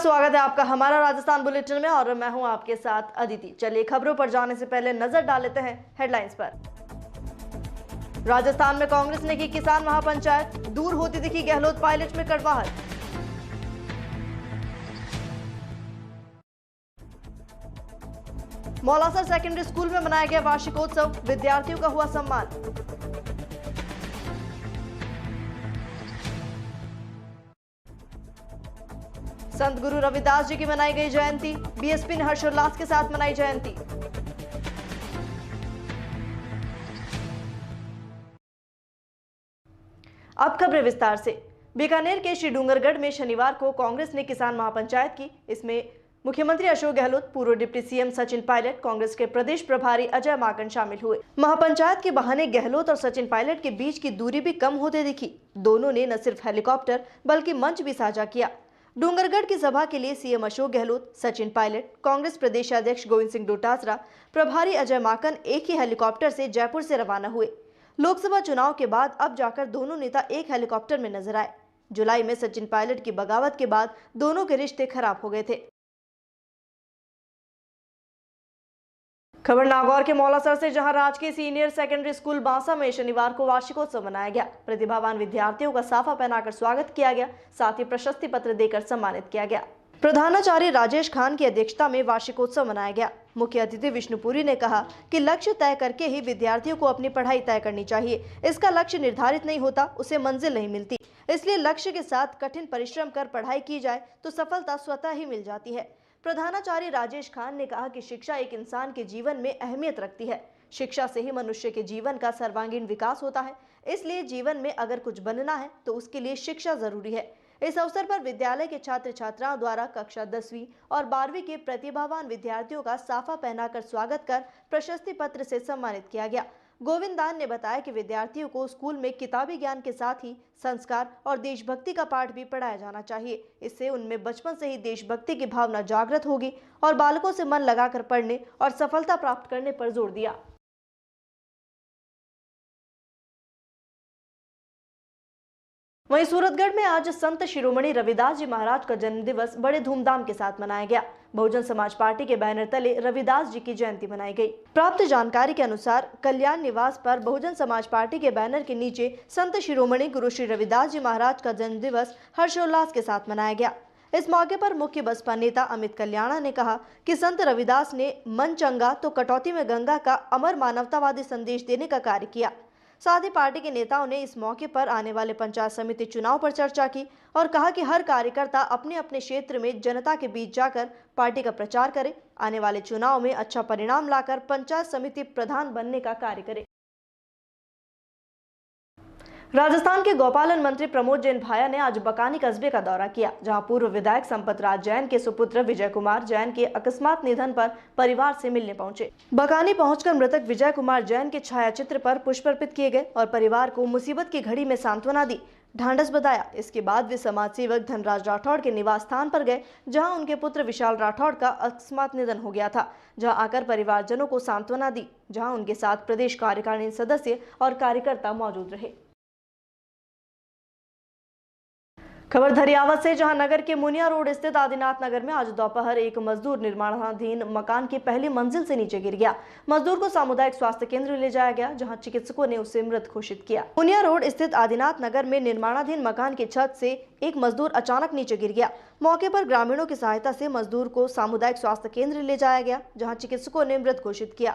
स्वागत है आपका हमारा राजस्थान बुलेटिन में और मैं हूं आपके साथ अदिति। चलिए खबरों पर जाने से पहले नजर डाल लेते हैं हेडलाइंस पर। राजस्थान में कांग्रेस ने की किसान महापंचायत, दूर होती दिखी गहलोत पायलट में कड़वाहट। मौलासर सेकेंडरी स्कूल में मनाया गया वार्षिकोत्सव, विद्यार्थियों का हुआ सम्मान। संत गुरु रविदास जी की मनाई गई जयंती, बीएसपी ने हर्षोल्लास के साथ मनाई जयंती। अब खबरें विस्तार से। बीकानेर के श्री डूंगरगढ़ में शनिवार को कांग्रेस ने किसान महापंचायत की। इसमें मुख्यमंत्री अशोक गहलोत, पूर्व डिप्टी सीएम सचिन पायलट, कांग्रेस के प्रदेश प्रभारी अजय माकन शामिल हुए। महापंचायत के बहाने गहलोत और सचिन पायलट के बीच की दूरी भी कम होते दिखी। दोनों ने न सिर्फ हेलीकॉप्टर बल्कि मंच भी साझा किया। डूंगरगढ़ की सभा के लिए सीएम अशोक गहलोत, सचिन पायलट, कांग्रेस प्रदेश अध्यक्ष गोविंद सिंह डोटासरा, प्रभारी अजय माकन एक ही हेलीकॉप्टर से जयपुर से रवाना हुए। लोकसभा चुनाव के बाद अब जाकर दोनों नेता एक हेलीकॉप्टर में नजर आए। जुलाई में सचिन पायलट की बगावत के बाद दोनों के रिश्ते खराब हो गए थे। खबर नागौर के मौलासर से, जहां राजकीय सीनियर सेकेंडरी स्कूल बांसा में शनिवार को वार्षिकोत्सव मनाया गया। प्रतिभावान विद्यार्थियों का साफा पहनाकर स्वागत किया गया, साथ ही प्रशस्ति पत्र देकर सम्मानित किया गया। प्रधानाचार्य राजेश खान की अध्यक्षता में वार्षिकोत्सव मनाया गया। मुख्य अतिथि विष्णुपुरी ने कहा कि लक्ष्य तय करके ही विद्यार्थियों को अपनी पढ़ाई तय करनी चाहिए। इसका लक्ष्य निर्धारित नहीं होता, उसे मंजिल नहीं मिलती। इसलिए लक्ष्य के साथ कठिन परिश्रम कर पढ़ाई की जाए तो सफलता स्वतः ही मिल जाती है। प्रधानाचार्य राजेश खान ने कहा कि शिक्षा एक इंसान के जीवन में अहमियत रखती है। शिक्षा से ही मनुष्य के जीवन का सर्वांगीण विकास होता है। इसलिए जीवन में अगर कुछ बनना है तो उसके लिए शिक्षा जरूरी है। इस अवसर पर विद्यालय के छात्र छात्राओं द्वारा कक्षा 10वीं और 12वीं के प्रतिभावान विद्यार्थियों का साफा पहनाकर स्वागत कर प्रशस्ति पत्र से सम्मानित किया गया। गोविंदान ने बताया कि विद्यार्थियों को स्कूल में किताबी ज्ञान के साथ ही संस्कार और देशभक्ति का पाठ भी पढ़ाया जाना चाहिए। इससे उनमें बचपन से ही देशभक्ति की भावना जागृत होगी और बालकों से मन लगाकर पढ़ने और सफलता प्राप्त करने पर जोर दिया। वहीं सूरतगढ़ में आज संत शिरोमणि रविदास जी महाराज का जन्म दिवस बड़े धूमधाम के साथ मनाया गया। बहुजन समाज पार्टी के बैनर तले रविदास जी की जयंती मनाई गई। प्राप्त जानकारी के अनुसार कल्याण निवास पर बहुजन समाज पार्टी के बैनर के नीचे संत शिरोमणि गुरु श्री रविदास जी महाराज का जन्म दिवस हर्षोल्लास के साथ मनाया गया। इस मौके पर मुख्य बसपा नेता अमित कल्याणा ने कहा कि संत रविदास ने मन चंगा तो कटौती में गंगा का अमर मानवतावादी संदेश देने का कार्य किया। साथ ही पार्टी के नेताओं ने इस मौके पर आने वाले पंचायत समिति चुनाव पर चर्चा की और कहा कि हर कार्यकर्ता अपने अपने क्षेत्र में जनता के बीच जाकर पार्टी का प्रचार करे, आने वाले चुनाव में अच्छा परिणाम लाकर पंचायत समिति प्रधान बनने का कार्य करे। राजस्थान के गौपालन मंत्री प्रमोद जैन भाया ने आज बकानी कस्बे का दौरा किया, जहां पूर्व विधायक संपत राज जैन के सुपुत्र विजय कुमार जैन के अकस्मात निधन पर परिवार से मिलने पहुंचे। बकानी पहुंचकर मृतक विजय कुमार जैन के छायाचित्र पर पुष्प अर्पित किए गए और परिवार को मुसीबत की घड़ी में सांत्वना दी, ढांढस बताया। इसके बाद वे समाज सेवक धनराज राठौड़ के निवास स्थान पर गए, जहां उनके पुत्र विशाल राठौड़ का अकस्मात निधन हो गया था, जहां आकर परिवारजनों को सांत्वना दी, जहां उनके साथ प्रदेश कार्यकारिणी सदस्य और कार्यकर्ता मौजूद रहे। खबर धरियावत से, जहां नगर के मुनिया रोड स्थित आदिनाथ नगर में आज दोपहर एक मजदूर निर्माणाधीन मकान की पहली मंजिल से नीचे गिर गया। मजदूर को सामुदायिक स्वास्थ्य केंद्र ले जाया गया, जहां चिकित्सकों ने उसे मृत घोषित किया। मुनिया रोड स्थित आदिनाथ नगर में निर्माणाधीन मकान की छत से एक मजदूर अचानक नीचे गिर गया। मौके पर ग्रामीणों की सहायता से मजदूर को सामुदायिक स्वास्थ्य केंद्र ले जाया गया, जहाँ चिकित्सकों ने मृत घोषित किया।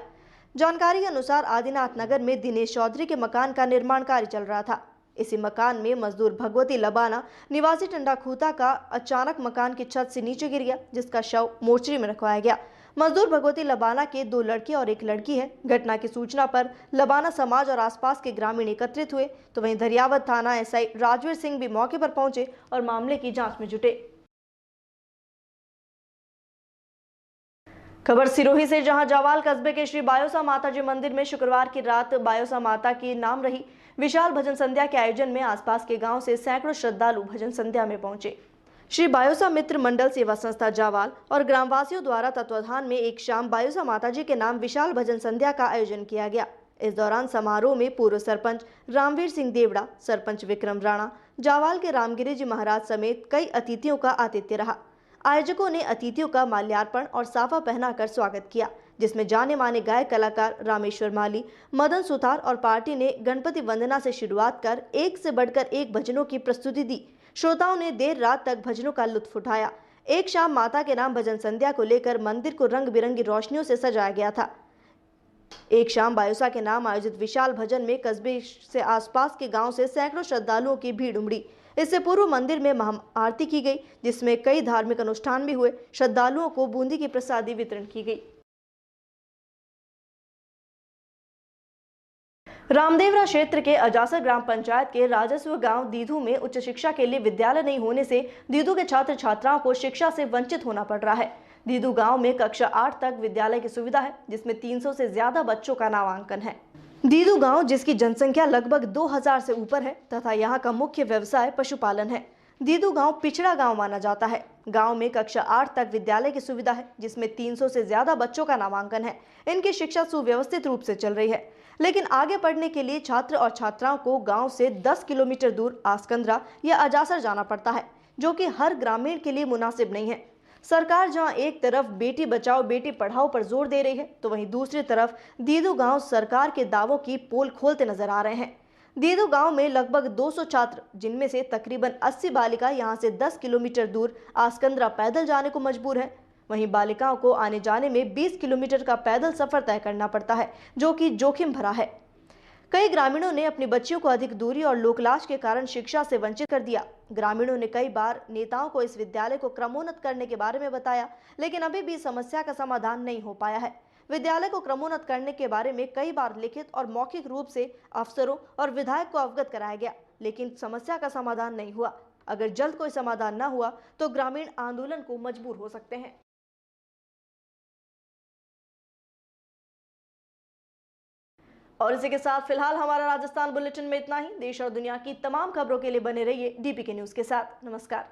जानकारी के अनुसार आदिनाथ नगर में दिनेश चौधरी के मकान का निर्माण कार्य चल रहा था। इसी मकान में मजदूर भगवती लबाना निवासी टंडा खूता का अचानक मकान की छत से नीचे गिर गया, जिसका शव मोर्चरी में रखवाया गया। मजदूर भगवती लबाना के 2 लड़के और 1 लड़की है। घटना की सूचना पर लबाना समाज और आसपास के ग्रामीण एकत्रित हुए, तो वहीं धरियावत थाना एसआई राजवीर सिंह भी मौके पर पहुंचे और मामले की जांच में जुटे। खबर सिरोही से, जहां जावाल कस्बे के श्री बायोसा माता जी मंदिर में शुक्रवार की रात बायोसा माता की नाम रही विशाल भजन संध्या के आयोजन में आसपास के गांव से सैकड़ों श्रद्धालु भजन संध्या में पहुंचे। श्री बायोसा मित्र मंडल सेवा संस्था जावाल और ग्रामवासियों द्वारा तत्वाधान में एक शाम बायोसा माता जी के नाम विशाल भजन संध्या का आयोजन किया गया। इस दौरान समारोह में पूर्व सरपंच रामवीर सिंह देवड़ा, सरपंच विक्रम राणा, जावाल के रामगिरी जी महाराज समेत कई अतिथियों का आतिथ्य रहा। आयोजकों ने अतिथियों का माल्यार्पण और साफा पहनाकर स्वागत किया, जिसमें जाने माने गायक कलाकार रामेश्वर माली, मदन सुतार और पार्टी ने गणपति वंदना से शुरुआत कर एक से बढ़कर एक भजनों की प्रस्तुति दी। श्रोताओं ने देर रात तक भजनों का लुत्फ उठाया। एक शाम माता के नाम भजन संध्या को लेकर मंदिर को रंग बिरंगी रोशनियों से सजाया गया था। एक शाम बायोसा के नाम आयोजित विशाल भजन में कस्बे से आसपास के गांव से सैकड़ों श्रद्धालुओं की भीड़ उमड़ी। इससे पूर्व मंदिर में महाआरती की गई, जिसमें कई धार्मिक अनुष्ठान भी हुए। श्रद्धालुओं को बूंदी की प्रसादी वितरण की गई। रामदेवरा क्षेत्र के अजासर ग्राम पंचायत के राजस्व गांव दीदू में उच्च शिक्षा के लिए विद्यालय नहीं होने से दीदू के छात्र छात्राओं को शिक्षा से वंचित होना पड़ रहा है। दीदू गांव में कक्षा 8 तक विद्यालय की सुविधा है, जिसमें 300 से ज्यादा बच्चों का नामांकन है। दीदू गांव, जिसकी जनसंख्या लगभग 2000 से ऊपर है तथा यहां का मुख्य व्यवसाय पशुपालन है। दीदू गांव पिछड़ा गांव माना जाता है। गांव में कक्षा 8 तक विद्यालय की सुविधा है, जिसमें 300 से ज्यादा बच्चों का नामांकन है। इनकी शिक्षा सुव्यवस्थित रूप से चल रही है, लेकिन आगे पढ़ने के लिए छात्र और छात्राओं को गांव से 10 किलोमीटर दूर आसकंद्रा या अजासर जाना पड़ता है, जो कि हर ग्रामीण के लिए मुनासिब नहीं है। सरकार जहां एक तरफ बेटी बचाओ बेटी पढ़ाओ पर जोर दे रही है, तो वहीं दूसरी तरफ दीदू गांव सरकार के दावों की पोल खोलते नजर आ रहे हैं। दीदू गांव में लगभग 200 छात्र, जिनमें से तकरीबन 80 बालिका यहां से 10 किलोमीटर दूर आसकंद्रा पैदल जाने को मजबूर है। वहीं बालिकाओं को आने जाने में 20 किलोमीटर का पैदल सफर तय करना पड़ता है, जो कि जोखिम भरा है। कई ग्रामीणों ने अपनी बच्चियों को अधिक दूरी और लोकलाज के कारण शिक्षा से वंचित कर दिया। ग्रामीणों ने कई बार नेताओं को इस विद्यालय को क्रमोन्नत करने के बारे में बताया, लेकिन अभी भी समस्या का समाधान नहीं हो पाया है। विद्यालय को क्रमोन्नत करने के बारे में कई बार लिखित और मौखिक रूप से अफसरों और विधायक को अवगत कराया गया, लेकिन समस्या का समाधान नहीं हुआ। अगर जल्द कोई समाधान न हुआ तो ग्रामीण आंदोलन को मजबूर हो सकते हैं। और इसी के साथ फिलहाल हमारा राजस्थान बुलेटिन में इतना ही। देश और दुनिया की तमाम खबरों के लिए बने रहिए डीपीके न्यूज के साथ। नमस्कार।